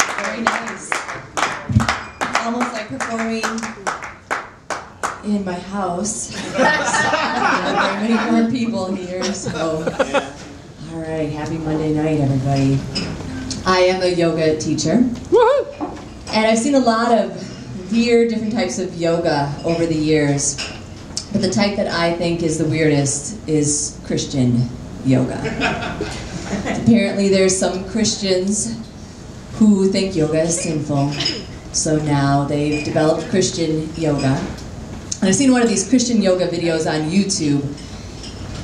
Very nice. It's almost like performing in my house. There are very many more people here, so. All right, happy Monday night, everybody. I am a yoga teacher. And I've seen a lot of weird, different types of yoga over the years. But the type that I think is the weirdest is Christian yoga. Apparently there's some Christians who think yoga is sinful. So now they've developed Christian yoga. And I've seen one of these Christian yoga videos on YouTube.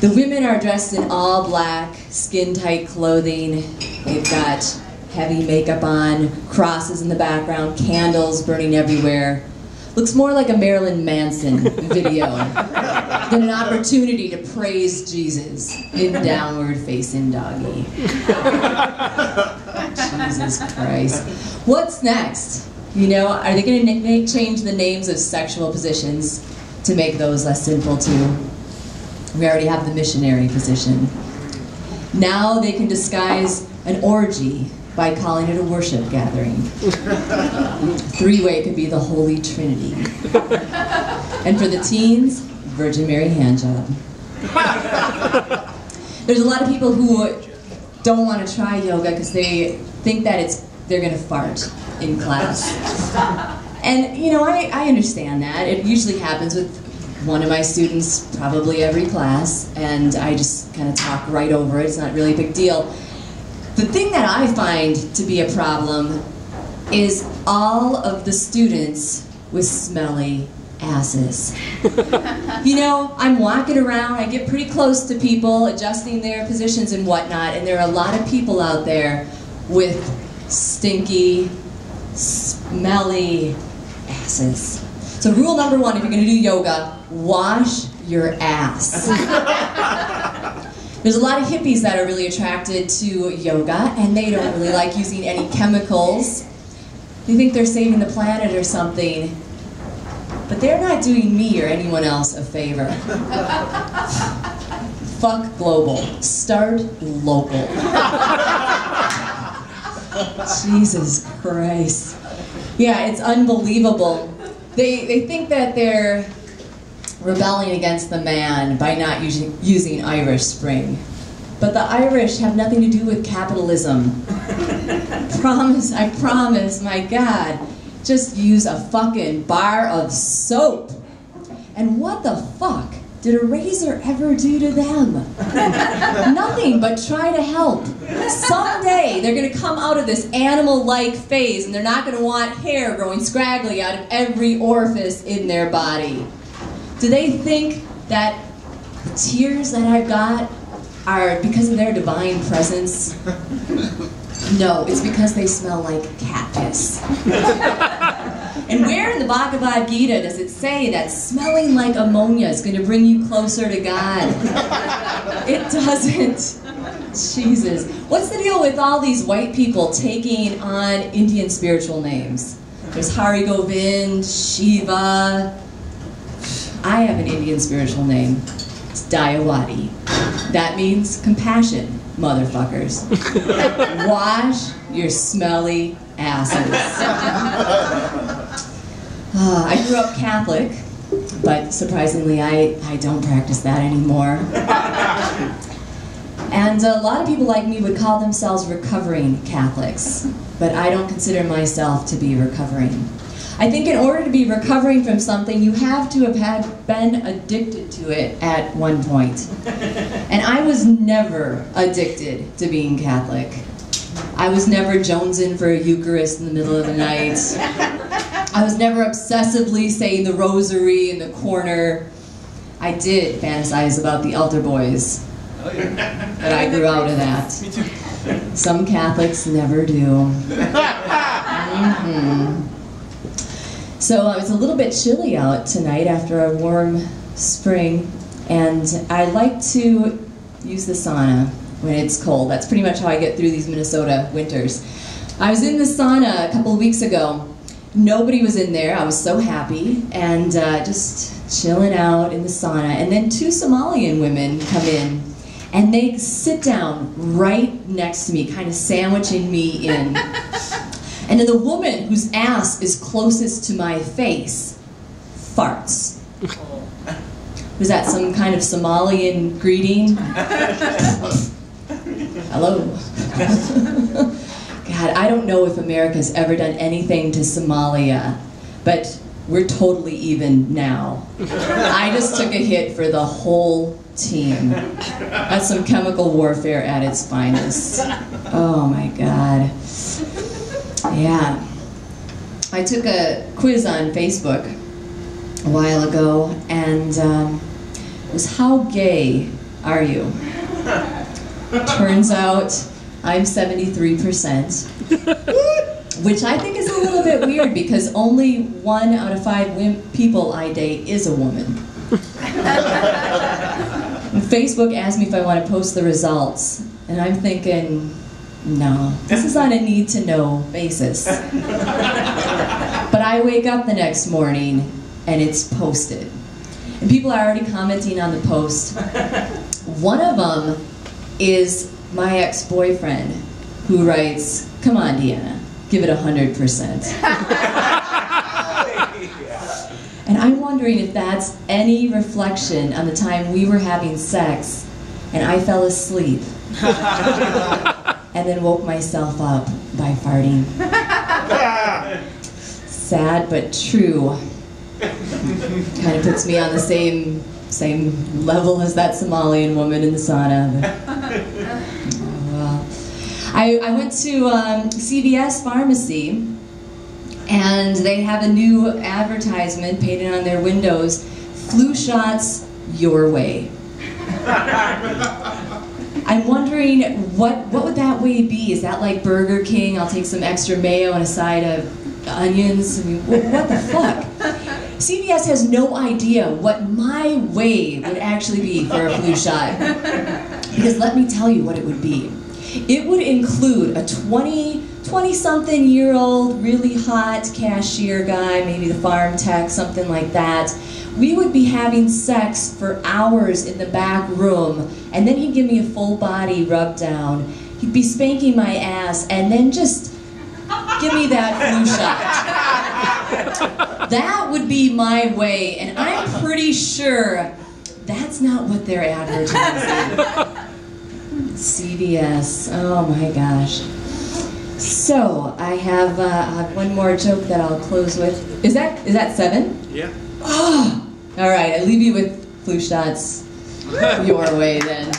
The women are dressed in all black, skin-tight clothing. They've got heavy makeup on, crosses in the background, candles burning everywhere. Looks more like a Marilyn Manson video than an opportunity to praise Jesus in downward facing doggy. Jesus Christ. What's next? You know, are they going to change the names of sexual positions to make those less sinful too? We already have the missionary position. Now they can disguise an orgy by calling it a worship gathering. Three-way could be the Holy Trinity. And for the teens, Virgin Mary handjob. There's a lot of people who don't want to try yoga because they think that they're going to fart in class. And you know, I understand that. It usually happens with one of my students probably every class, and I just kind of talk right over it. It's not really a big deal. The thing that I find to be a problem is all of the students with smelly asses. You know, I'm walking around, I get pretty close to people, adjusting their positions and whatnot, and there are a lot of people out there with stinky, smelly asses. So rule number one, if you're going to do yoga, wash your ass. There's a lot of hippies that are really attracted to yoga, and they don't really like using any chemicals. They think they're saving the planet or something, but they're not doing me or anyone else a favor. Fuck global. Start local. Jesus Christ. Yeah, it's unbelievable. They think that they're rebelling against the man by not using Irish Spring. But the Irish have nothing to do with capitalism. I promise, my God. Just use a fucking bar of soap. And what the fuck did a razor ever do to them? Nothing but try to help. Someday they're going to come out of this animal-like phase and they're not going to want hair growing scraggly out of every orifice in their body. Do they think that the tears that I've got are because of their divine presence? No, it's because they smell like cat piss. And where in the Bhagavad Gita does it say that smelling like ammonia is going to bring you closer to God? It doesn't. Jesus. What's the deal with all these white people taking on Indian spiritual names? There's Hari Govind, Shiva. I have an Indian spiritual name. It's Dayawati. That means compassion, motherfuckers. Wash your smelly asses. I grew up Catholic, but surprisingly I don't practice that anymore. And a lot of people like me would call themselves recovering Catholics, but I don't consider myself to be recovering. I think in order to be recovering from something, you have to have been addicted to it at one point. And I was never addicted to being Catholic. I was never jonesing for a Eucharist in the middle of the night. I was never obsessively saying the rosary in the corner. I did fantasize about the altar boys, but I grew out of that. Some Catholics never do. So it's a little bit chilly out tonight after a warm spring, and I like to use the sauna when it's cold. That's pretty much how I get through these Minnesota winters. I was in the sauna a couple of weeks ago. Nobody was in there. I was so happy, and just chilling out in the sauna. And then two Somalian women come in, and they sit down right next to me, kind of sandwiching me in. And then the woman whose ass is closest to my face farts. Was that some kind of Somalian greeting? Hello. God, I don't know if America's ever done anything to Somalia, but we're totally even now. I just took a hit for the whole team. That's some chemical warfare at its finest. Oh my God. Yeah. I took a quiz on Facebook a while ago, and it was, how gay are you? Turns out I'm 73%, which I think is a little bit weird because only 1 out of 5 people I date is a woman. Facebook asked me if I want to post the results, and I'm thinking, no, this is on a need-to-know basis. But I wake up the next morning, and it's posted. And people are already commenting on the post. One of them is my ex-boyfriend, who writes, "Come on, Deanna, give it 100%. And I'm wondering if that's any reflection on the time we were having sex, and I fell asleep, and then woke myself up by farting. Sad but true. Kind of puts me on the same level as that Somalian woman in the sauna. Well. I went to CVS Pharmacy, and they have a new advertisement painted on their windows: flu shots your way. I'm wondering, what would that way be? Is that like Burger King? I'll take some extra mayo and a side of onions. I mean, what the fuck? CVS has no idea what my way would actually be for a flu shot. Because let me tell you what it would be. It would include a 20-something-year-old, really hot cashier guy, maybe the farm tech, something like that. We would be having sex for hours in the back room, and then he'd give me a full body rub down. He'd be spanking my ass, and then just give me that flu shot. That would be my way, and I'm pretty sure that's not what they're advertising. CVS, oh my gosh. So, I have one more joke that I'll close with. Is that 7? Yeah. Oh, all right, I leave you with flu shots your way then.